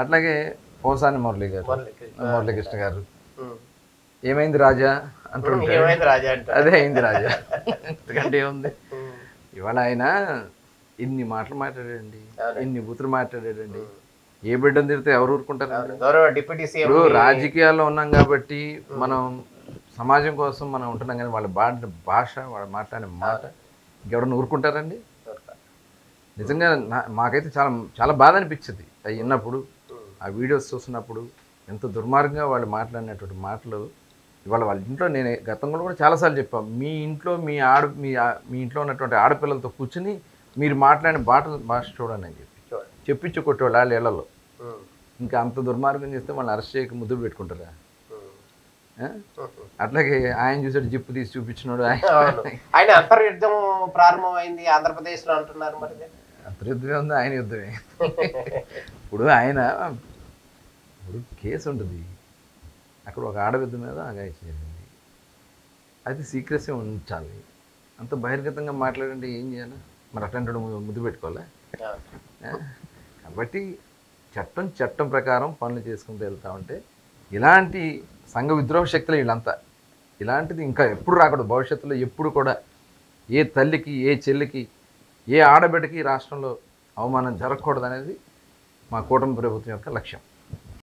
అట్లాగే పోసాని మురళీకృష్ణ గారు ఏమైంది రాజా అంటుంటే అదే అయింది రాజా. ఎందుకంటే ఏముంది, ఇవాళ ఆయన ఇన్ని మాటలు మాట్లాడాడండి, ఇన్ని బూతులు మాట్లాడాడండి. ఏ బిడ్డను తిరిగితే ఎవరు ఊరుకుంటారు? ఇప్పుడు రాజకీయాల్లో ఉన్నాం కాబట్టి మనం సమాజం కోసం మనం ఉంటున్నాం, కానీ వాళ్ళ భాష వాళ్ళు మాట్లాడే మాట ఇంకెవరన్నా ఊరుకుంటారండి? నిజంగా మాకైతే చాలా చాలా బాధ అనిపించింది అవి విన్నప్పుడు, ఆ వీడియోస్ చూస్తున్నప్పుడు. ఎంత దుర్మార్గంగా వాళ్ళు మాట్లాడినటువంటి మాటలు. ఇవాళ వాళ్ళ ఇంట్లో నేను గతంలో కూడా చాలాసార్లు చెప్పాం, మీ ఇంట్లో మీ ఇంట్లో ఉన్నటువంటి ఆడపిల్లలతో కూర్చుని మీరు మాట్లాడిన భాష చూడండి అని చెప్పించి కొట్టేవాళ్ళు వాళ్ళ ఇళ్లలో. ఇంకా అంత దుర్మార్గం చేస్తే వాళ్ళని అరెస్ట్ చేయక ముద్దులు పెట్టుకుంటారా? అట్లాగే ఆయన చూసాడు జిప్పు తీసి చూపించినాడు. ఆయన అంతర్యుద్ధం ప్రారంభమైంది ఆంధ్రప్రదేశ్లో అంటున్నారు. మరి అంతర్యుద్ధమే ఉంది, ఆయన యుద్ధమే. ఇప్పుడు కేసు ఉంటుంది, అక్కడ ఒక ఆడబిడ్డ మీద అగాయిత్యం జరిగింది, అది సీక్రెసీ ఉంచాలి. అంత బహిర్గతంగా మాట్లాడండి ఏం చేయాలి? మరి అట్లాంటి ముద్దు పెట్టుకోవాలి. కాబట్టి చట్టం ప్రకారం పనులు చేసుకుంటూ వెళ్తా ఉంటే ఇలాంటి సంఘ విద్రోహ శక్తులు వీళ్ళంతా, ఇలాంటిది ఇంకా ఎప్పుడు రాకూడదు భవిష్యత్తులో. ఎప్పుడు కూడా ఏ తల్లికి, ఏ చెల్లికి, ఏ ఆడబిడ్డకి రాష్ట్రంలో అవమానం జరగకూడదు అనేది మా కూటమి ప్రభుత్వం యొక్క లక్ష్యం.